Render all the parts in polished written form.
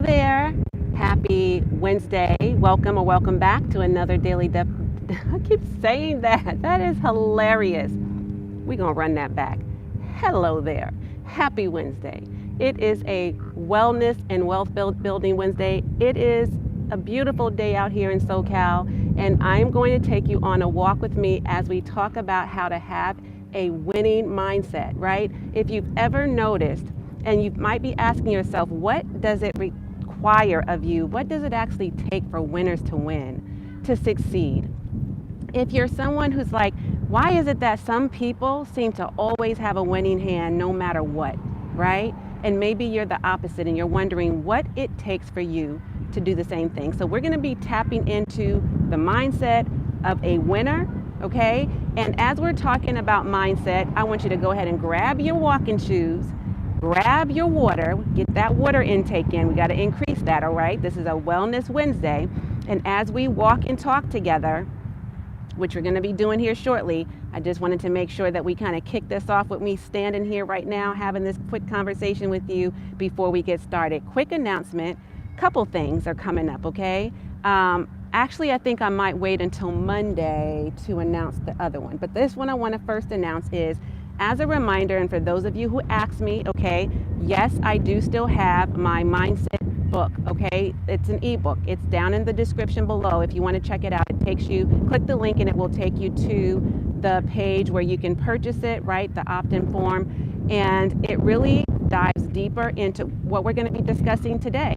there. Happy Wednesday. Welcome or welcome back to another daily I keep saying that. That is hilarious. We're going to run that back. Hello there. Happy Wednesday. It is a wellness and wealth building Wednesday. It is a beautiful day out here in SoCal, and I'm going to take you on a walk with me as we talk about how to have a winning mindset, right? If you've ever noticed, and you might be asking yourself, what does it require of you? What does it actually take for winners to win, to succeed? If you're someone who's like, why is it that some people seem to always have a winning hand no matter what, right? And maybe you're the opposite and you're wondering what it takes for you to do the same thing. So we're going to be tapping into the mindset of a winner, okay? And as we're talking about mindset, I want you to go ahead and grab your walking shoes, grab your water, get that water intake in. We got to increase that, all right? This is a Wellness Wednesday. And as we walk and talk together, which we're going to be doing here shortly, I just wanted to make sure that we kind of kick this off with me standing here right now, having this quick conversation with you before we get started. Quick announcement, couple things are coming up, okay? Actually, I think I might wait until Monday to announce the other one. But this one I want to first announce is, as a reminder, and for those of you who asked me, okay, yes, I do still have my mindset book, okay? It's an ebook. It's down in the description below. If you want to check it out, it takes you, click the link and it will take you to the page where you can purchase it, right? The opt-in form. And it really dives deeper into what we're going to be discussing today,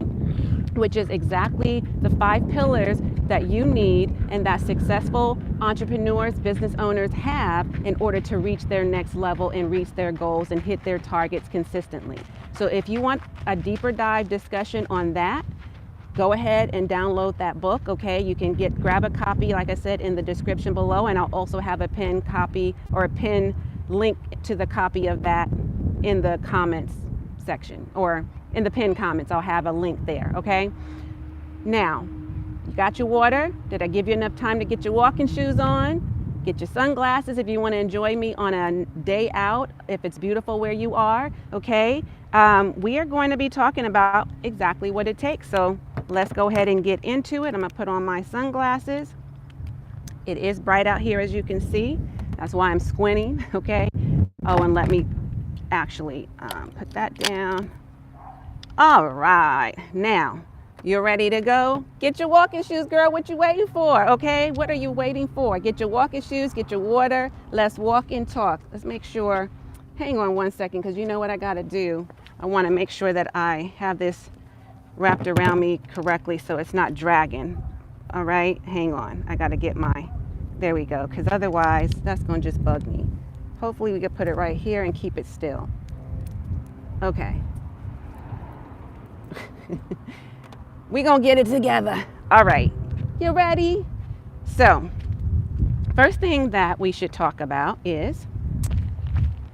which is exactly the 5 pillars that you need and that successful entrepreneurs, business owners have in order to reach their next level and reach their goals and hit their targets consistently. So if you want a deeper dive discussion on that, go ahead and download that book, okay? You can grab a copy, like I said, in the description below, and I'll also have a pinned copy or a pinned link to the copy of that in the comments section, or in the pinned comments. I'll have a link there, okay? Now, you got your water. Did I give you enough time to get your walking shoes on? Get your sunglasses if you want to enjoy me on a day out, if it's beautiful where you are, okay? We are going to be talking about exactly what it takes. So let's go ahead and get into it. I'm gonna put on my sunglasses. It is bright out here, as you can see. That's why I'm squinting, okay? Oh, and let me actually put that down. All right, now you're ready to go. Get your walking shoes, girl. What you waiting for? Okay, what are you waiting for? Get your walking shoes, get your water. Let's walk and talk. Let's make sure, hang on one second, because you know what I gotta do. I wanna make sure that I have this wrapped around me correctly so it's not dragging. All right, hang on. I gotta get there we go, because otherwise that's gonna just bug me. Hopefully we can put it right here and keep it still. Okay. We're gonna get it together. All right, you ready? So, first thing that we should talk about is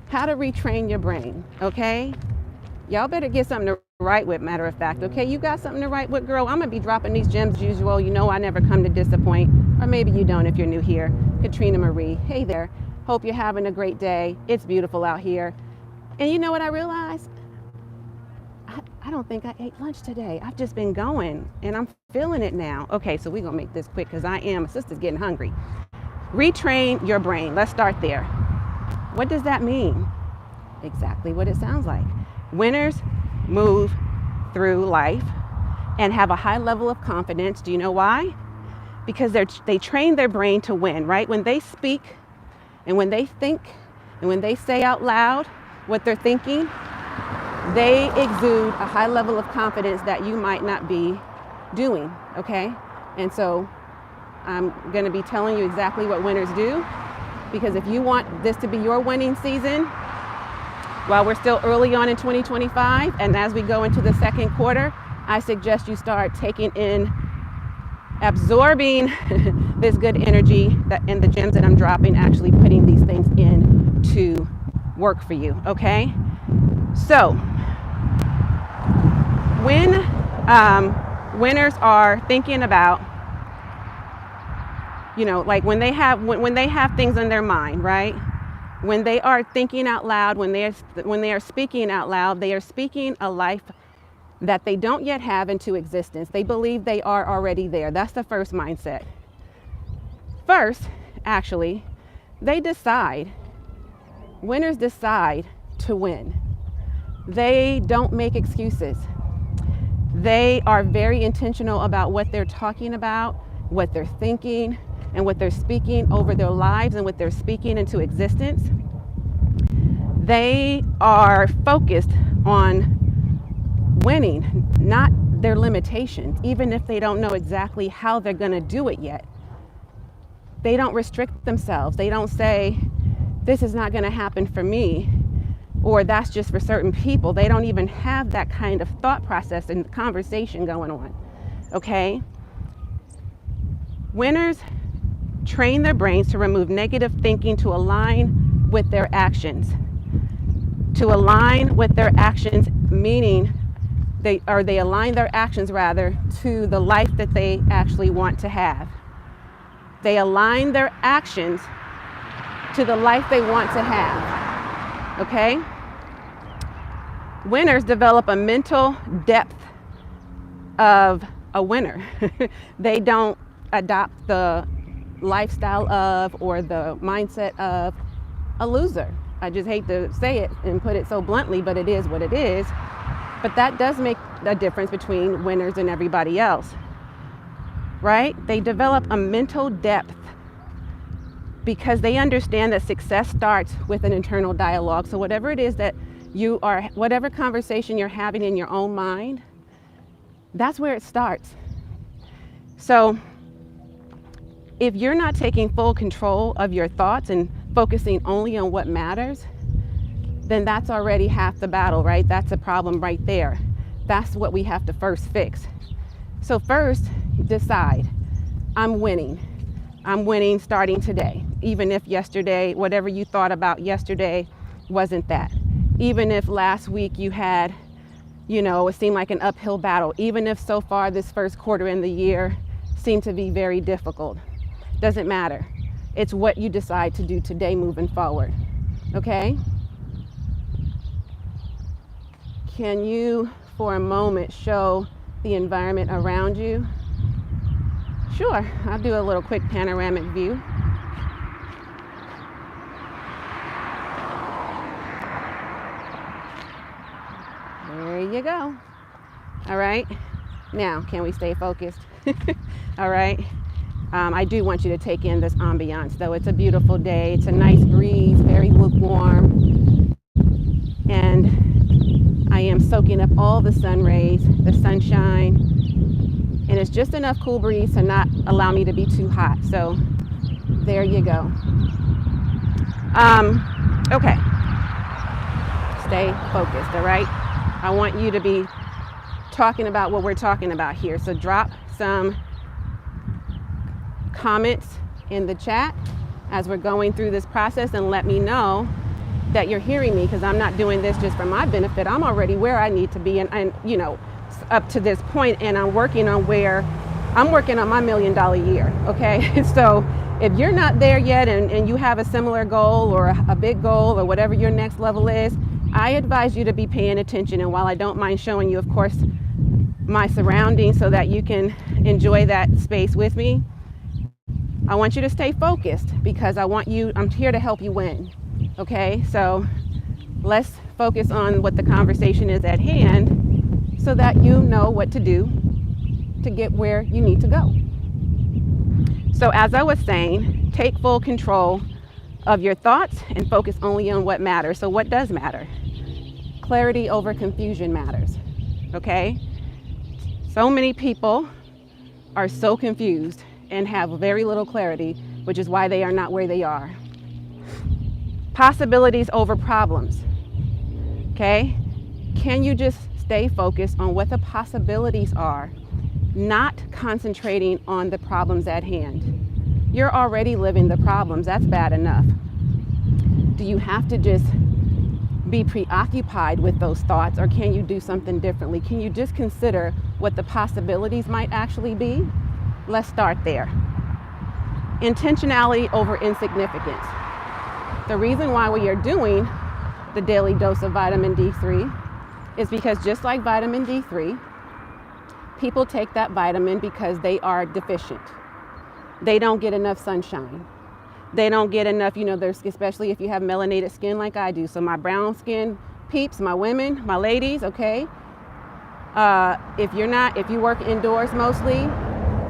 how to retrain your brain, okay? Y'all better get something to write with, matter of fact, okay? You got something to write with, girl? I'm gonna be dropping these gems as usual. You know I never come to disappoint, or maybe you don't if you're new here. Katrina Marie, hey there. Hope you're having a great day. It's beautiful out here. And you know what I realized? I don't think I ate lunch today. I've just been going and I'm feeling it now. Okay, so we're gonna make this quick because my sister's getting hungry. Retrain your brain. Let's start there. What does that mean? Exactly what it sounds like. Winners move through life and have a high level of confidence. Do you know why? Because they train their brain to win, right? When they speak and when they think and when they say out loud what they're thinking, they exude a high level of confidence that you might not be doing, okay? And so I'm gonna be telling you exactly what winners do, because if you want this to be your winning season, while we're still early on in 2025, and as we go into the second quarter, I suggest you start taking in, absorbing this good energy and the gems that I'm dropping, actually putting these things in to work for you, okay? So, when winners are thinking about, you know, like when they have things on their mind, right? When they are thinking out loud, when they are speaking out loud, they are speaking a life that they don't yet have into existence. They believe they are already there. That's the first mindset. First, actually, they decide, winners decide to win. They don't make excuses. They are very intentional about what they're talking about, what they're thinking, and what they're speaking over their lives and what they're speaking into existence. They are focused on winning, not their limitations, even if they don't know exactly how they're going to do it yet. They don't restrict themselves. They don't say, this is not going to happen for me, or that's just for certain people. They don't even have that kind of thought process and conversation going on, okay? Winners train their brains to remove negative thinking to align with their actions. To align with their actions, meaning they align their actions rather to the life that they actually want to have. They align their actions to the life they want to have, okay? Winners develop a mental depth of a winner. They don't adopt the lifestyle of or the mindset of a loser. I just hate to say it and put it so bluntly, but it is what it is. But that does make a difference between winners and everybody else, right? They develop a mental depth because they understand that success starts with an internal dialogue. So whatever it is that you are, whatever conversation you're having in your own mind, that's where it starts. So if you're not taking full control of your thoughts and focusing only on what matters, then that's already half the battle, right? That's a problem right there. That's what we have to first fix. So first, decide, I'm winning. I'm winning starting today. Even if yesterday, whatever you thought about yesterday wasn't that. Even if last week you had, it seemed like an uphill battle. Even if so far this first quarter in the year seemed to be very difficult. Doesn't matter. It's what you decide to do today moving forward, okay? Can you, for a moment, show the environment around you? Sure, I'll do a little quick panoramic view. There you go. All right, now can we stay focused? All right. I do want you to take in this ambiance, though. It's a beautiful day. It's a nice breeze, very lukewarm. And I am soaking up all the sun rays, the sunshine. And it's just enough cool breeze to not allow me to be too hot. So there you go. Okay. Stay focused, all right? I want you to be talking about what we're talking about here. So drop some comments in the chat as we're going through this process and let me know that you're hearing me, because I'm not doing this just for my benefit. I'm already where I need to be and up to this point, and I'm working on my $1 million year, okay? So if you're not there yet and you have a similar goal or a big goal or whatever your next level is, I advise you to be paying attention. And while I don't mind showing you, of course, my surroundings so that you can enjoy that space with me, I want you to stay focused because I'm here to help you win, okay? So let's focus on what the conversation is at hand so that you know what to do to get where you need to go. So as I was saying, take full control of your thoughts and focus only on what matters. So what does matter? Clarity over confusion matters, okay? So many people are so confused and have very little clarity, which is why they are not where they are. Possibilities over problems, okay? Can you just stay focused on what the possibilities are, not concentrating on the problems at hand? You're already living the problems, that's bad enough. Do you have to just be preoccupied with those thoughts, or can you do something differently? Can you just consider what the possibilities might actually be? Let's start there. Intentionality over insignificance. The reason why we are doing the daily dose of vitamin D3 is because just like vitamin D3, people take that vitamin because they are deficient. They don't get enough sunshine. They don't get enough, there's, especially if you have melanated skin like I do. So my brown skin peeps, my women, my ladies, okay? If you work indoors mostly,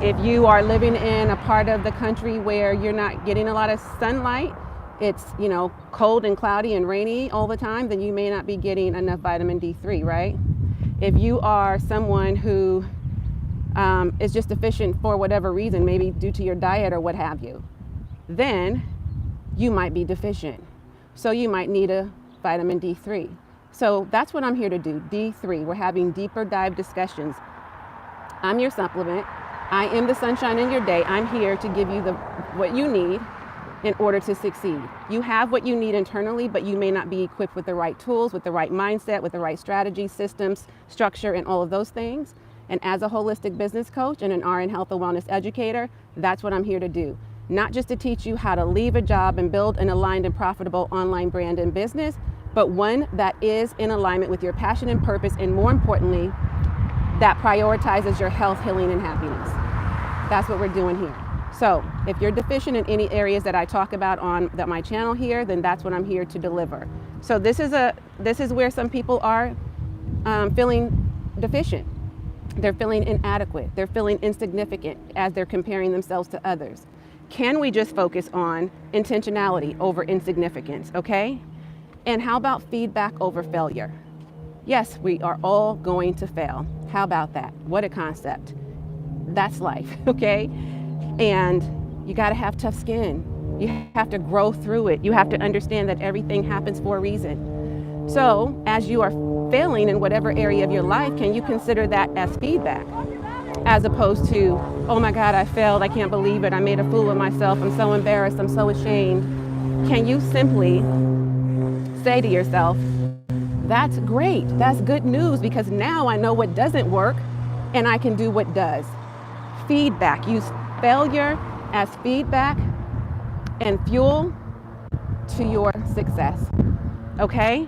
if you are living in a part of the country where you're not getting a lot of sunlight, it's, cold and cloudy and rainy all the time, then you may not be getting enough vitamin D3, right? If you are someone who is just deficient for whatever reason, maybe due to your diet or what have you, then you might be deficient. So you might need a vitamin D3. So that's what I'm here to do, D3. We're having deeper dive discussions. I'm your supplement. I am the sunshine in your day. I'm here to give you what you need in order to succeed. You have what you need internally, but you may not be equipped with the right tools, with the right mindset, with the right strategy, systems, structure, and all of those things. And as a holistic business coach and an RN health and wellness educator, that's what I'm here to do. Not just to teach you how to leave a job and build an aligned and profitable online brand and business, but one that is in alignment with your passion and purpose, and more importantly, that prioritizes your health, healing, and happiness. That's what we're doing here. So if you're deficient in any areas that I talk about on my channel here, then that's what I'm here to deliver. So this is where some people are feeling deficient. They're feeling inadequate. They're feeling insignificant as they're comparing themselves to others. Can we just focus on intentionality over insignificance, okay? And how about feedback over failure? Yes, we are all going to fail. How about that? What a concept. That's life, okay? And you gotta have tough skin. You have to grow through it. You have to understand that everything happens for a reason. So as you are failing in whatever area of your life, can you consider that as feedback? As opposed to, oh my God, I failed, I can't believe it, I made a fool of myself, I'm so embarrassed, I'm so ashamed. Can you simply say to yourself, that's great, that's good news, because now I know what doesn't work and I can do what does. Feedback, use failure as feedback and fuel to your success, okay?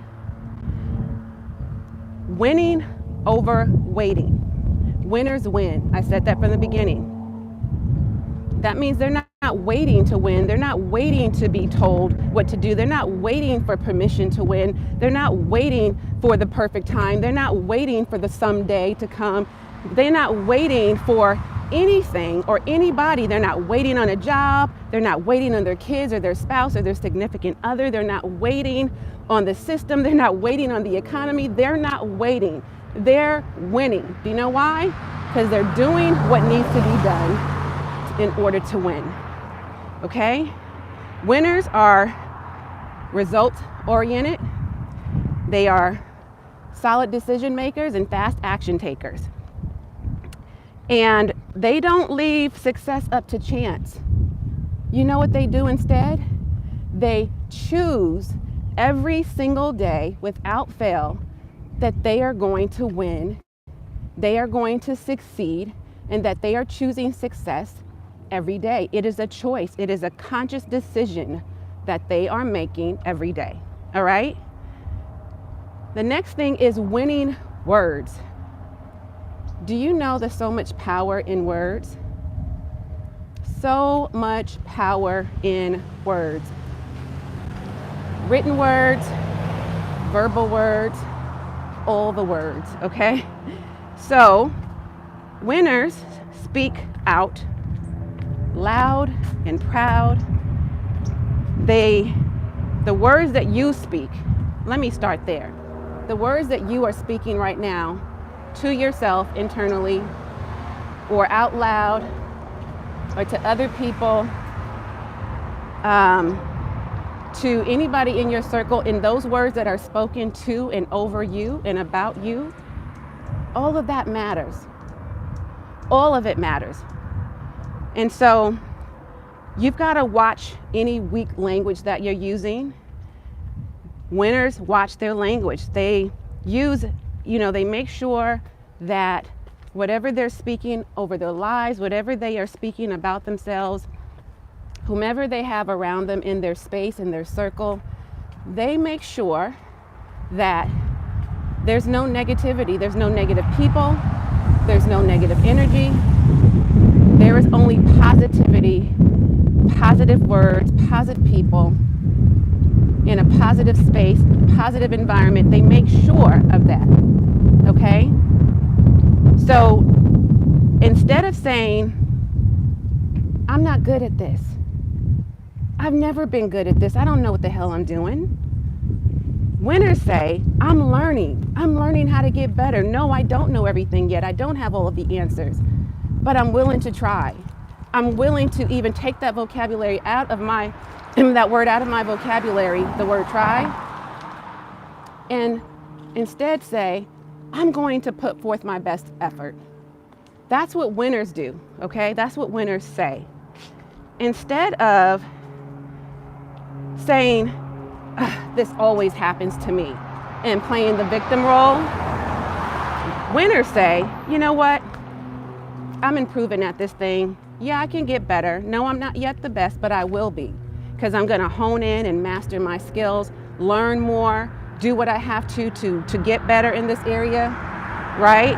Winning over waiting. Winners win. I said that from the beginning. That means they're not waiting to win. They're not waiting to be told what to do. They're not waiting for permission to win. They're not waiting for the perfect time. They're not waiting for the someday to come. They're not waiting for anything or anybody. They're not waiting on a job. They're not waiting on their kids or their spouse or their significant other. They're not waiting on the system. They're not waiting on the economy. They're not waiting. They're winning. Do you know why? Because they're doing what needs to be done in order to win. Okay? Winners are results oriented. They are solid decision makers and fast action takers. And they don't leave success up to chance. You know what they do instead? They choose every single day without fail that they are going to win, they are going to succeed, and that they are choosing success every day. It is a choice. It is a conscious decision that they are making every day. All right? The next thing is winning words. Do you know there's so much power in words? So much power in words. Written words, verbal words, all the words, okay? So, winners speak out loud and proud. The words that you speak, let me start there. The words that you are speaking right now to yourself internally or out loud or to other people, to anybody in your circle, in those words that are spoken to and over you and about you, all of that matters. All of it matters. And so you've got to watch any weak language that you're using. Winners watch their language. They use, they make sure that whatever they're speaking over their lives, whatever they are speaking about themselves, whomever they have around them in their space, in their circle, they make sure that There's no negativity. There's no negative people. There's no negative energy. There is only positivity, positive words, positive people in a positive space, positive environment. They make sure of that. Okay? So instead of saying, I'm not good at this. I've never been good at this. I don't know what the hell I'm doing. Winners say, I'm learning. I'm learning how to get better. No, I don't know everything yet. I don't have all of the answers, but I'm willing to try. I'm willing to even take that vocabulary out of my, that word out of my vocabulary, the word try, and instead say, I'm going to put forth my best effort. That's what winners do, okay? That's what winners say. Instead of saying, this always happens to me, and playing the victim role, winners say, you know what? I'm improving at this thing. Yeah, I can get better. No, I'm not yet the best, but I will be, because I'm going to hone in and master my skills, learn more, do what I have to get better in this area, right?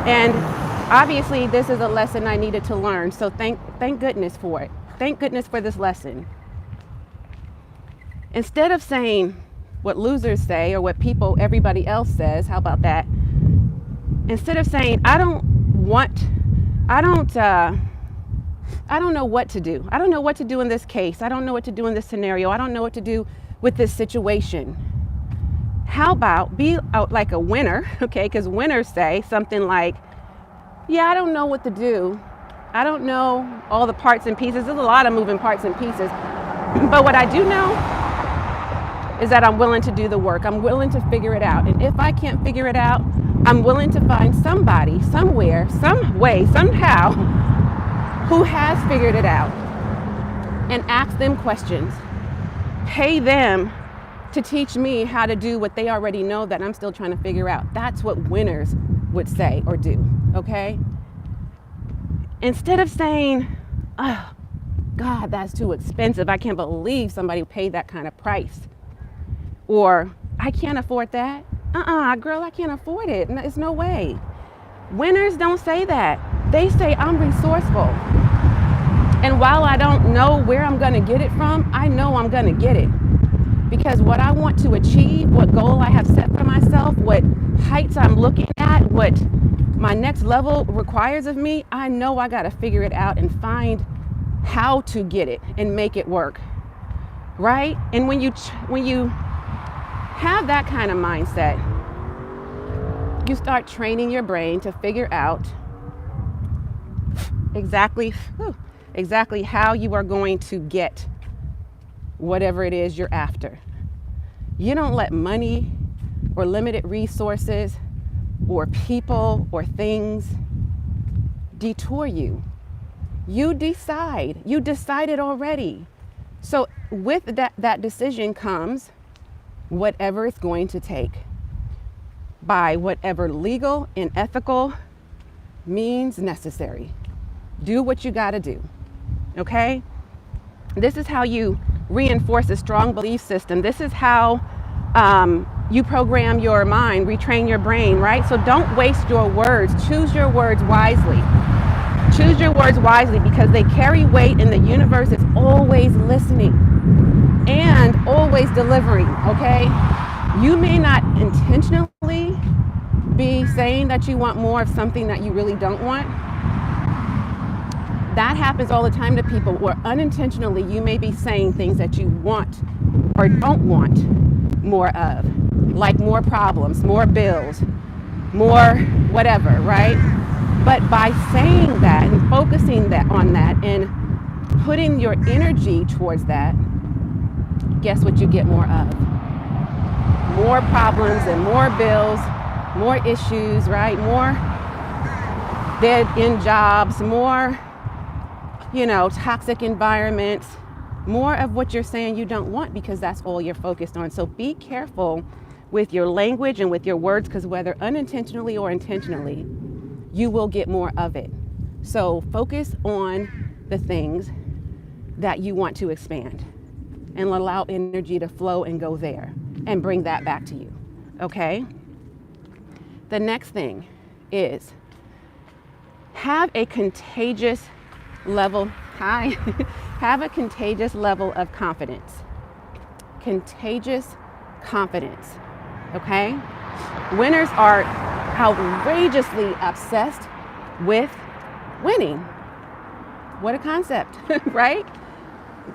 And obviously this is a lesson I needed to learn, so thank goodness for it. Thank goodness for this lesson. Instead of saying what losers say or what everybody else says, how about that? Instead of saying, I don't know what to do. I don't know what to do in this case. I don't know what to do in this scenario. I don't know what to do with this situation. How about be out like a winner, okay? Because winners say something like, yeah, I don't know what to do. I don't know all the parts and pieces. There's a lot of moving parts and pieces. But what I do know is that I'm willing to do the work. I'm willing to figure it out. And if I can't figure it out, I'm willing to find somebody, somewhere, some way, somehow, who has figured it out, and ask them questions. Pay them to teach me how to do what they already know that I'm still trying to figure out. That's what winners would say or do, okay? Instead of saying, oh, God, that's too expensive. I can't believe somebody paid that kind of price. Or, I can't afford that. Girl, I can't afford it. It's no way. Winners don't say that. They say, I'm resourceful. And while I don't know where I'm going to get it from, I know I'm going to get it. Because what I want to achieve, what goal I have set for myself, what heights I'm looking at, what my next level requires of me, I know I got to figure it out and find how to get it and make it work. Right? And when you have that kind of mindset, you start training your brain to figure out exactly how you are going to get whatever it is you're after. You don't let money or limited resources or people or things detour you. You decide. You decided already. So with that decision comes whatever it's going to take, by whatever legal and ethical means necessary. Do what you got to do, okay? This is how you reinforce a strong belief system. This is how you program your mind, retrain your brain, right? So don't waste your words. Choose your words wisely. Choose your words wisely, because they carry weight, and the universe is always listening and always delivering, okay? You may not intentionally be saying that you want more of something that you really don't want. That happens all the time to people, where unintentionally you may be saying things that you want or don't want more of, like more problems, more bills, more whatever, right? But by saying that and focusing on that and putting your energy towards that, guess what you get more of? More problems and more bills, more issues, right? More dead-end jobs, more, toxic environments, more of what you're saying you don't want, because that's all you're focused on. So be careful with your language and with your words, because whether unintentionally or intentionally, you will get more of it. So focus on the things that you want to expand, and allow energy to flow and go there and bring that back to you. okay? The next thing is have a contagious level, have a contagious level of confidence. Contagious confidence, okay? Winners are outrageously obsessed with winning. What a concept, right?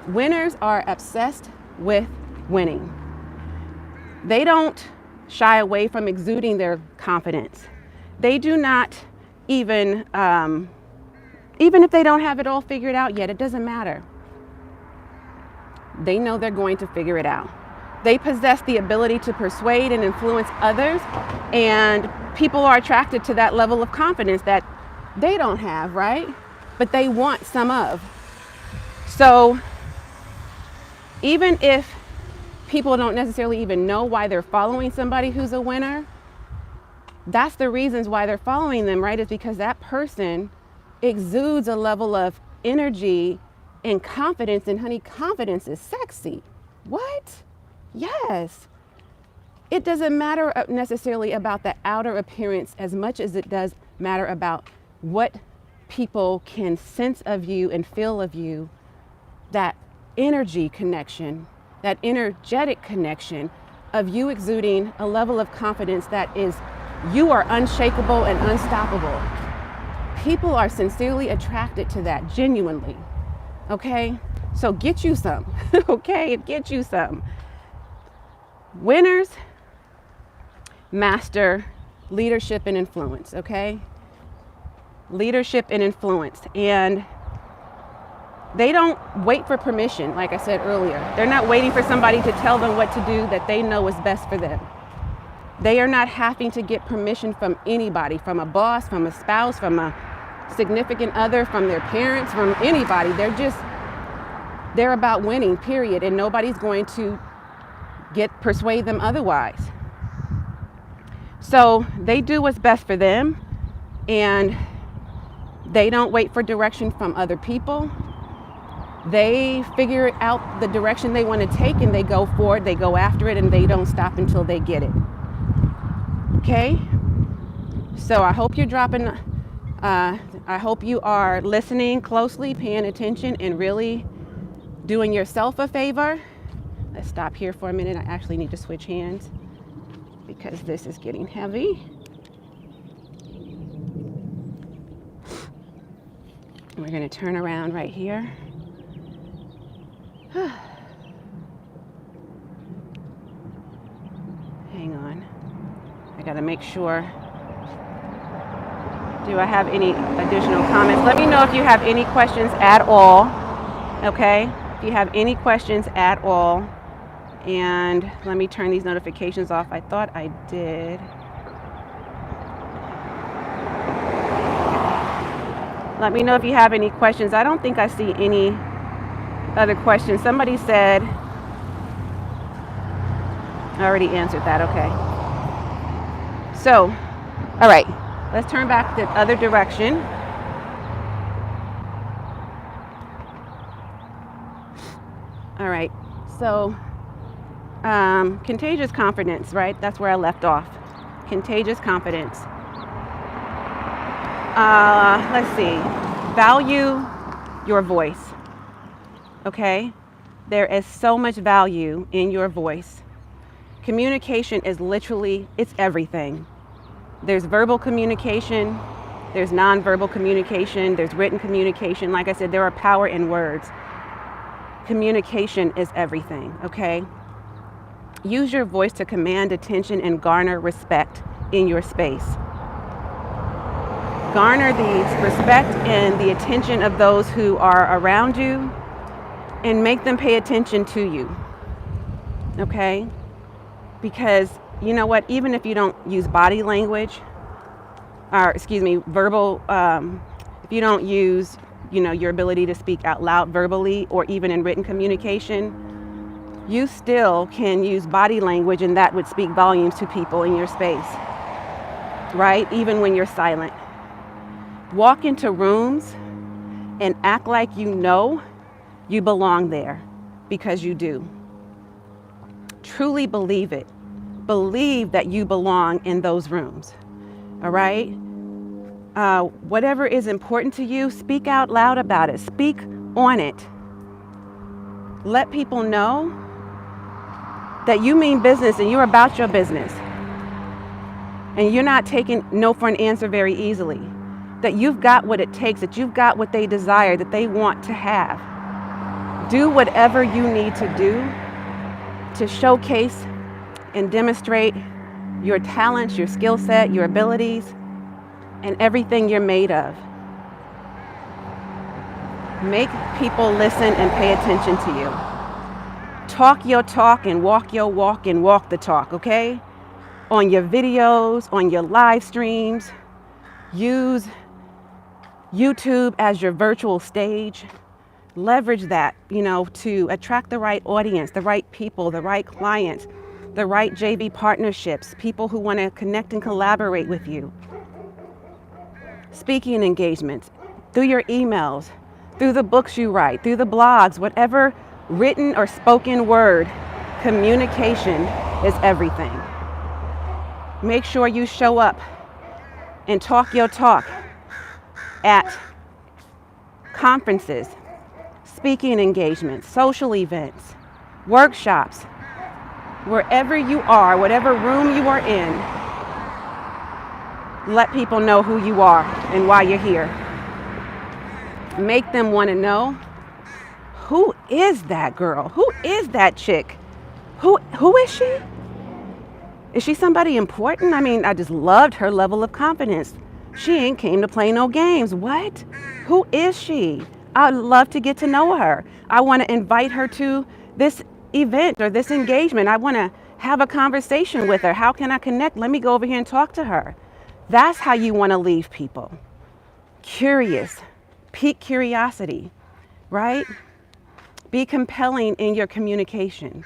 Winners are obsessed with winning. They don't shy away from exuding their confidence. They do not even if they don't have it all figured out yet, it doesn't matter. They know they're going to figure it out. They possess the ability to persuade and influence others, and people are attracted to that level of confidence that they don't have, right? But they want some of. So even if people don't necessarily even know why they're following somebody who's a winner, that's the reasons why they're following them, right? Is because that person exudes a level of energy and confidence, and honey, confidence is sexy. What? Yes. It doesn't matter necessarily about the outer appearance as much as it does matter about what people can sense of you and feel of you. That energy connection, that energetic connection of you exuding a level of confidence that is, you are unshakable and unstoppable. People are sincerely attracted to that, genuinely. Okay? So get you some, okay? Get you some. Winners master leadership and influence, okay? Leadership and influence. And they don't wait for permission, like I said earlier. They're not waiting for somebody to tell them what to do that they know is best for them. They are not having to get permission from anybody, from a boss, from a spouse, from a significant other, from their parents, from anybody. They're about winning, period. And nobody's going to persuade them otherwise. So they do what's best for them, and they don't wait for direction from other people. They figure out the direction they want to take, and they go for it, they go after it, and they don't stop until they get it. Okay? So I hope you're I hope you are listening closely, paying attention, and really doing yourself a favor. Let's stop here for a minute. I actually need to switch hands because this is getting heavy. We're going to turn around right here. Hang on. I got to make sure. Do I have any additional comments? Let me know if you have any questions at all. Okay? If you have any questions at all. And let me turn these notifications off. I thought I did. Let me know if you have any questions. I don't think I see any other questions. Somebody said, I already answered that. Okay. So, all right, let's turn back the other direction. All right, so contagious confidence, right? That's where I left off. Contagious confidence. Let's see. Value your voice. Okay? There is so much value in your voice. Communication is literally, it's everything. There's verbal communication, there's nonverbal communication, there's written communication. Like I said, there are power in words. Communication is everything, okay? Use your voice to command attention and garner respect in your space. Garner the respect and the attention of those who are around you, and make them pay attention to you, okay? Because you know what, even if you don't use body language, or verbal, if you don't use, your ability to speak out loud verbally or even in written communication, you still can use body language, and that would speak volumes to people in your space, right? Even when you're silent. Walk into rooms and act like you know you belong there, because you do. Truly believe it. believe that you belong in those rooms. All right? Whatever is important to you, speak out loud about it. Speak on it. Let people know that you mean business and you're about your business. And you're not taking no for an answer very easily. That you've got what it takes, that you've got what they desire, that they want to have. Do whatever you need to do to showcase and demonstrate your talents, your skill set, your abilities, and everything you're made of. Make people listen and pay attention to you. Talk your talk and walk your walk and walk the talk, okay? On your videos, on your live streams. Use YouTube as your virtual stage. Leverage that, to attract the right audience, the right people, the right clients, the right JV partnerships, people who want to connect and collaborate with you. Speaking engagements, through your emails, through the books you write, through the blogs, whatever written or spoken word, communication is everything. Make sure you show up and talk your talk at conferences, speaking engagements, social events, workshops, wherever you are, whatever room you are in. Let people know who you are and why you're here. Make them want to know, who is that girl? Who is that chick? Who is she? Is she somebody important? I mean, I just loved her level of confidence. She ain't came to play no games. What? Who is she? I'd love to get to know her. I want to invite her to this event or this engagement. I want to have a conversation with her. How can I connect? Let me go over here and talk to her. That's how you want to leave people. Curious, pique curiosity, right? Be compelling in your communication.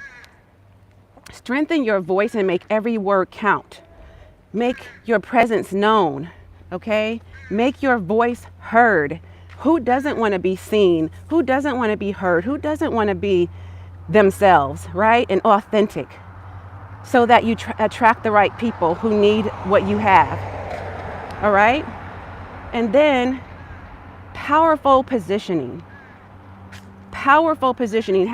Strengthen your voice and make every word count. Make your presence known, okay? Make your voice heard. Who doesn't want to be seen? Who doesn't want to be heard? Who doesn't want to be themselves, right? And authentic, so that you attract the right people who need what you have. All right? And then powerful positioning. Powerful positioning.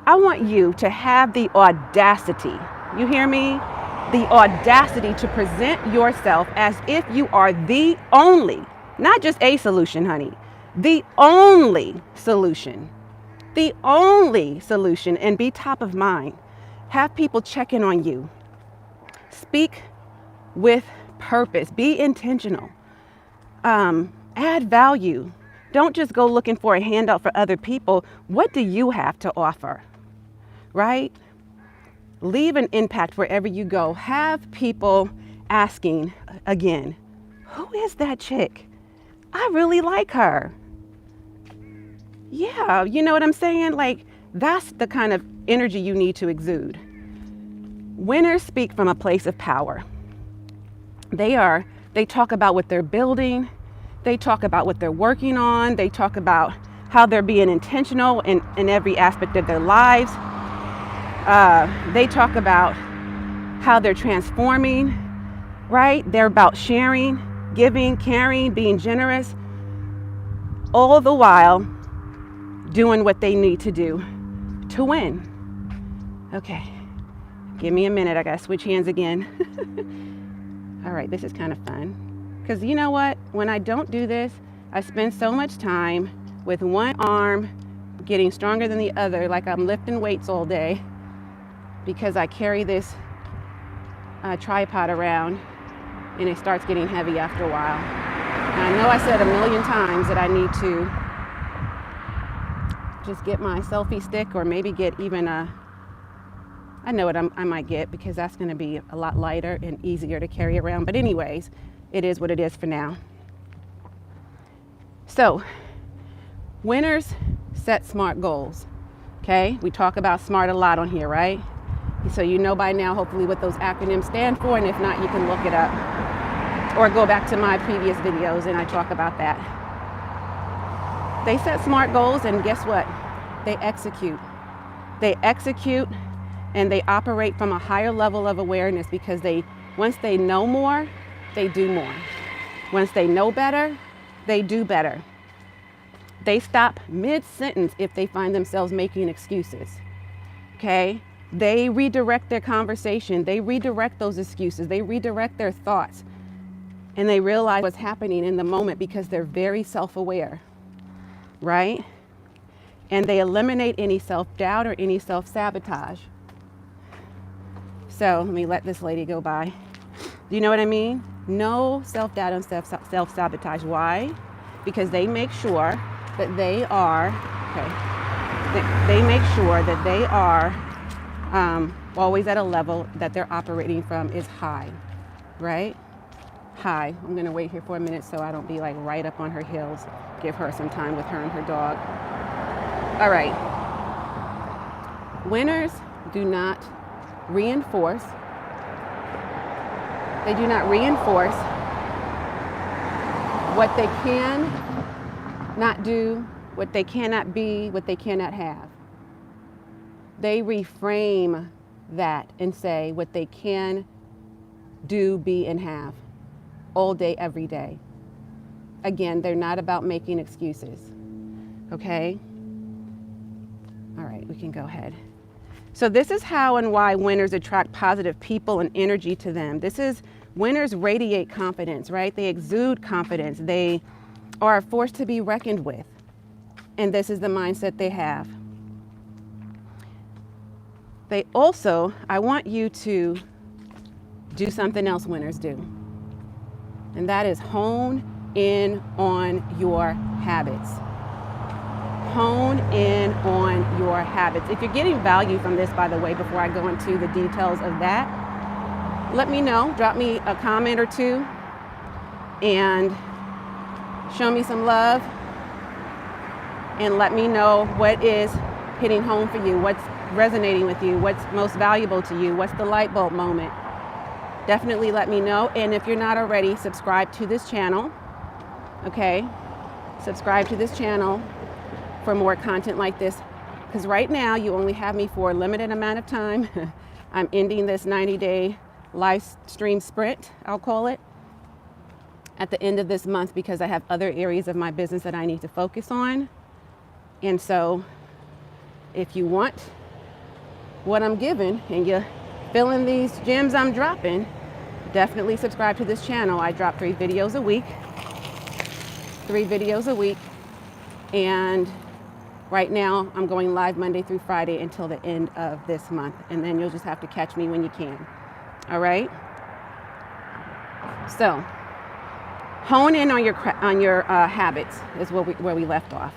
I want you to have the audacity, you hear me? The audacity to present yourself as if you are the only, not just a solution, honey, the only solution. The only solution, and be top of mind. Have people check in on you. Speak with purpose. Be intentional. Add value. Don't just go looking for a handout for other people. What do you have to offer? Right? Leave an impact wherever you go. Have people asking again, who is that chick? I really like her. Yeah, you know what I'm saying? Like, that's the kind of energy you need to exude. Winners speak from a place of power. They talk about what they're building. They talk about what they're working on. They talk about how they're being intentional in every aspect of their lives. They talk about how they're transforming, right? They're about sharing, giving, caring, being generous, all the while doing what they need to do to win. Okay, give me a minute. I gotta switch hands again. All right, this is kind of fun. Because you know what? When I don't do this, I spend so much time with one arm getting stronger than the other, like I'm lifting weights all day, because I carry this tripod around and it starts getting heavy after a while. And I know I said a million times that I need to just get my selfie stick, or maybe get even I know what I might get, because that's going to be a lot lighter and easier to carry around. But anyways, it is what it is for now. So, winners set SMART goals. Okay, we talk about SMART a lot on here, right? So you know by now, hopefully, what those acronyms stand for, and if not, you can look it up or go back to my previous videos and I talk about that. They set SMART goals, and guess what? They execute. They execute And they operate from a higher level of awareness because once they know more, they do more. Once they know better, they do better. They stop mid-sentence if they find themselves making excuses, okay? They redirect their conversation. They redirect those excuses. They redirect their thoughts. And they realize what's happening in the moment because they're very self-aware, right? And they eliminate any self-doubt or any self-sabotage. So let me let this lady go by. Do you know what I mean? No self-doubt and self-sabotage. Why? Because they make sure that they are, they make sure that they are always at a level that they're operating from is high, right? High. I'm gonna wait here for a minute so I don't be like right up on her heels. Give her some time with her and her dog. All right. Winners do not reinforce. They do not reinforce what they can not do, what they cannot be, what they cannot have. They reframe that and say what they can do, be, and have all day, every day. Again, they're not about making excuses, okay? All right, we can go ahead. So this is how and why winners attract positive people and energy to them. Winners radiate confidence, right? They exude confidence. They are a force to be reckoned with. And this is the mindset they have. They also, I want you to do something else winners do. And that is hone in on your habits. Hone in on your habits. If you're getting value from this, by the way, before I go into the details of that, let me know. Drop me a comment or two and show me some love and let me know what is hitting home for you, what's resonating with you, what's most valuable to you, what's the light bulb moment. Definitely let me know. And if you're not already, subscribe to this channel, okay? Subscribe to this channel for more content like this, because right now you only have me for a limited amount of time. I'm ending this 90-day live stream sprint, I'll call it, at the end of this month because I have other areas of my business that I need to focus on. And so if you want what I'm giving and you're feeling these gems I'm dropping, definitely subscribe to this channel. I drop 3 videos a week. 3 videos a week. And right now I'm going live Monday through Friday until the end of this month. And then you'll just have to catch me when you can. All right? So hone in on your habits is where we left off.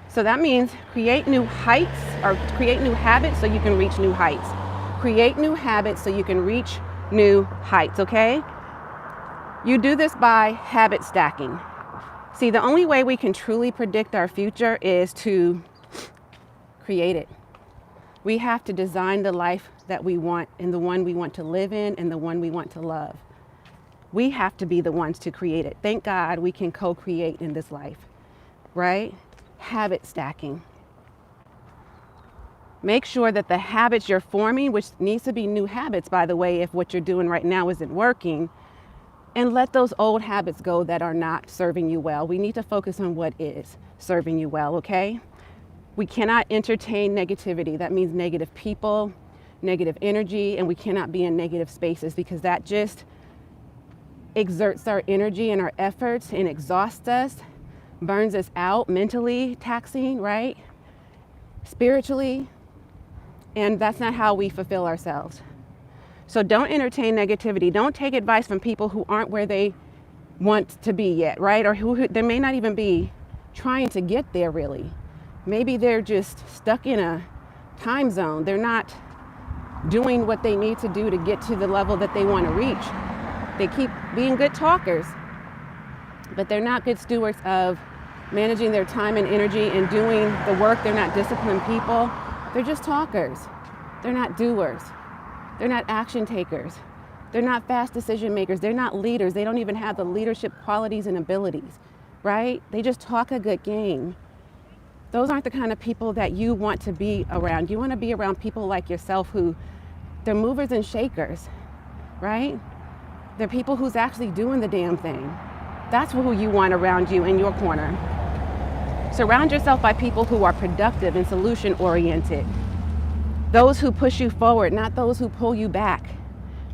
So that means create new heights or create new habits so you can reach new heights. Create new habits so you can reach new heights, okay? You do this by habit stacking. See, the only way we can truly predict our future is to create it. We have to design the life that we want and the one we want to live in and the one we want to love. We have to be the ones to create it. Thank God we can co-create in this life, right? Habit stacking. Make sure that the habits you're forming, which needs to be new habits, by the way, if what you're doing right now isn't working, and let those old habits go that are not serving you well. We need to focus on what is serving you well, okay? We cannot entertain negativity. That means negative people, negative energy, and we cannot be in negative spaces because that just exerts our energy and our efforts and exhausts us, burns us out, mentally taxing, right? Spiritually. And that's not how we fulfill ourselves. So don't entertain negativity. Don't take advice from people who aren't where they want to be yet, right? Or who they may not even be trying to get there really. Maybe they're just stuck in a time zone. They're not doing what they need to do to get to the level that they want to reach. They keep being good talkers, but they're not good stewards of managing their time and energy and doing the work. They're not disciplined people. They're just talkers. They're not doers. They're not action takers. They're not fast decision makers. They're not leaders. They don't even have the leadership qualities and abilities, right? They just talk a good game. Those aren't the kind of people that you want to be around. You want to be around people like yourself who they're movers and shakers, right? They're people who's actually doing the damn thing. That's who you want around you in your corner. Surround yourself by people who are productive and solution oriented. Those who push you forward, not those who pull you back,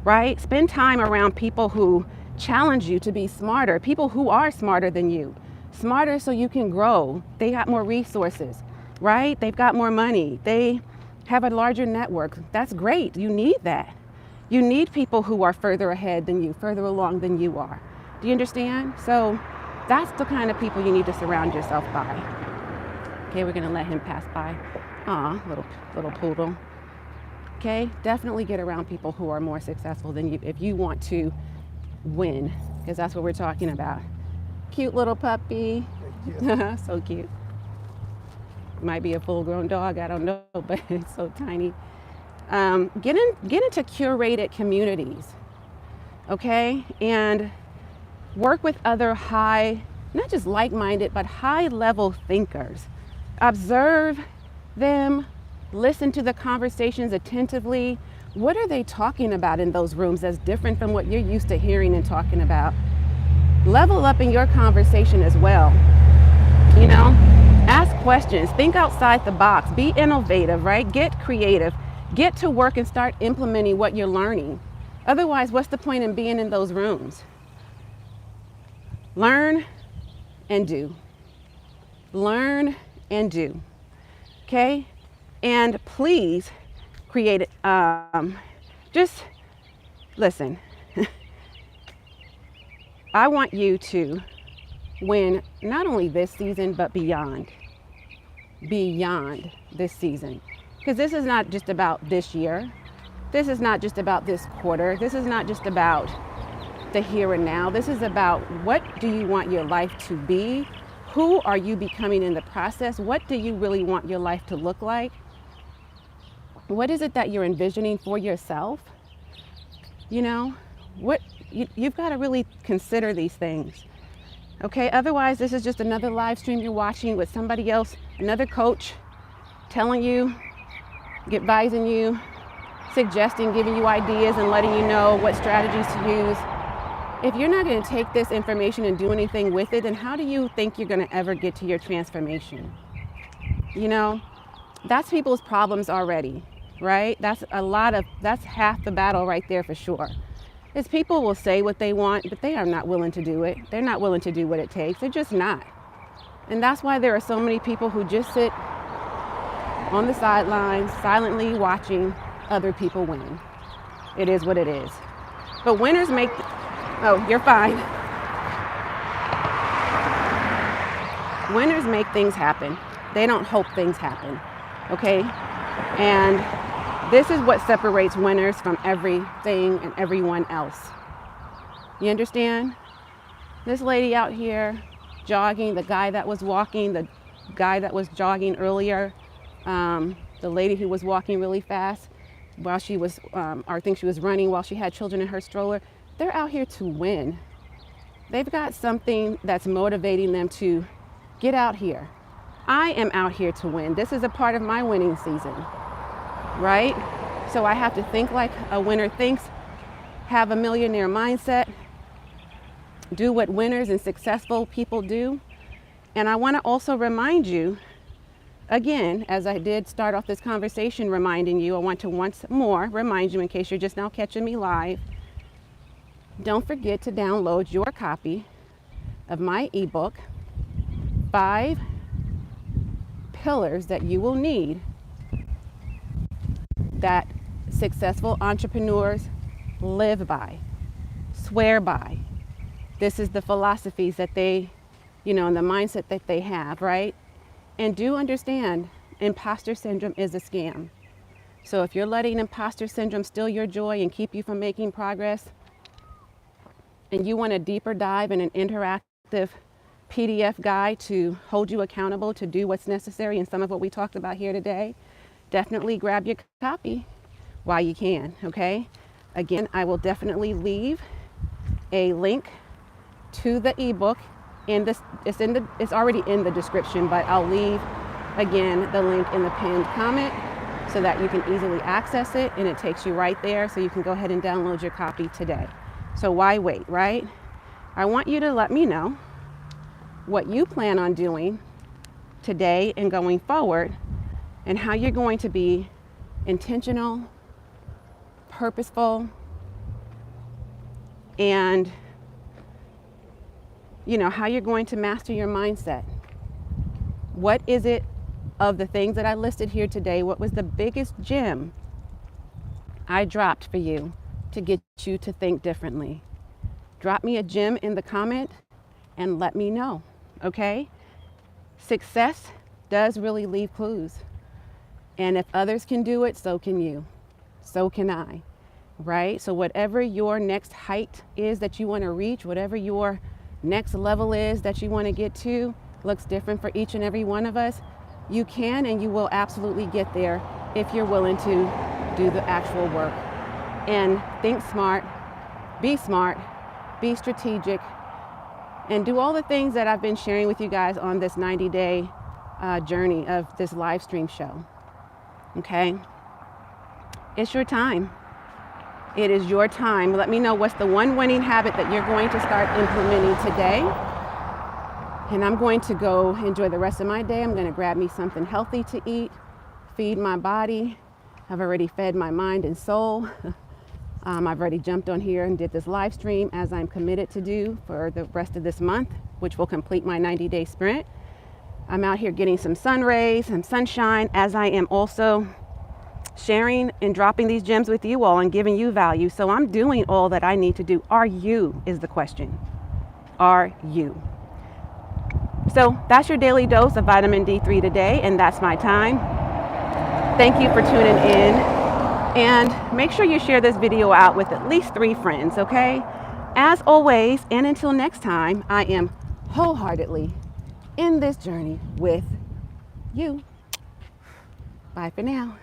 right? Spend time around people who challenge you to be smarter, people who are smarter than you. Smarter so you can grow. They got more resources, right? They've got more money. They have a larger network. That's great. You need that. You need people who are further ahead than you, further along than you are. Do you understand? So that's the kind of people you need to surround yourself by. Okay, we're gonna let him pass by. Aw, little poodle. Okay, definitely get around people who are more successful than you if you want to win, because that's what we're talking about. Cute little puppy. So cute. Might be a full-grown dog, I don't know, but it's so tiny. Get into curated communities, okay? And work with other not just like-minded, but high-level thinkers. Observe them, listen to the conversations attentively. What are they talking about in those rooms that's different from what you're used to hearing and talking about? Level up in your conversation as well. You know, ask questions, think outside the box, be innovative, right? Get creative, get to work and start implementing what you're learning. Otherwise, what's the point in being in those rooms? Learn and do. Learn and do. Okay? And please create, just listen. I want you to win not only this season, but beyond this season. Because this is not just about this year. This is not just about this quarter. This is not just about the here and now. This is about what do you want your life to be? Who are you becoming in the process? What do you really want your life to look like? What is it that you're envisioning for yourself? You know, you've got to really consider these things. Okay, otherwise this is just another live stream you're watching with somebody else, another coach telling you, advising you, suggesting, giving you ideas and letting you know what strategies to use. If you're not going to take this information and do anything with it, then how do you think you're going to ever get to your transformation? You know, that's people's problems already, right? That's half the battle right there for sure. Is people will say what they want, but they are not willing to do it. They're not willing to do what it takes. They're just not. And that's why there are so many people who just sit on the sidelines, silently watching other people win. It is what it is. But winners make, oh, you're fine. Winners make things happen. They don't hope things happen, okay? And this is what separates winners from everything and everyone else. You understand? This lady out here jogging, the guy that was walking, the guy that was jogging earlier, the lady who was walking really fast while she was, or I think she was running while she had children in her stroller. They're out here to win. They've got something that's motivating them to get out here. I am out here to win. This is a part of my winning season, right? So I have to think like a winner thinks, have a millionaire mindset, do what winners and successful people do. And I want to also remind you, again, as I did start off this conversation reminding you, I want to once more remind you, in case you're just now catching me live, don't forget to download your copy of my ebook, 5 pillars that you will need that successful entrepreneurs live by, swear by. This is the philosophies that they, you know, and the mindset that they have, right? And do understand, imposter syndrome is a scam. So if you're letting imposter syndrome steal your joy and keep you from making progress, and you want a deeper dive in an interactive PDF guide to hold you accountable to do what's necessary and some of what we talked about here today, definitely grab your copy while you can, okay? Again, I will definitely leave a link to the ebook in this, it's already in the description, but I'll leave Again, the link in the pinned comment so that you can easily access it, and it takes you right there so you can go ahead and download your copy today. So why wait, right? I want you to let me know what you plan on doing today and going forward, and how you're going to be intentional, purposeful, and how you're going to master your mindset. What is it of the things that I listed here today? What was the biggest gem I dropped for you to get you to think differently? Drop me a gem in the comment and let me know, okay? Success does really leave clues. And if others can do it, so can you. So can I, right? So whatever your next height is that you want to reach, whatever your next level is that you want to get to, looks different for each and every one of us. You can and you will absolutely get there if you're willing to do the actual work. And think smart, be strategic, and do all the things that I've been sharing with you guys on this 90-day journey of this live stream show. Okay? It's your time. It is your time. Let me know what's the one winning habit that you're going to start implementing today. And I'm going to go enjoy the rest of my day. I'm going to grab me something healthy to eat, feed my body. I've already fed my mind and soul. I've already jumped on here and did this live stream, as I'm committed to do for the rest of this month, which will complete my 90-day sprint. I'm out here getting some sun rays, some sunshine, as I am also sharing and dropping these gems with you all and giving you value. So I'm doing all that I need to do. Are you, is the question. Are you? So that's your daily dose of vitamin D3 today, and that's my time. Thank you for tuning in, and make sure you share this video out with at least 3 friends, okay? As always, and until next time, I am wholeheartedly in this journey with you. Bye for now.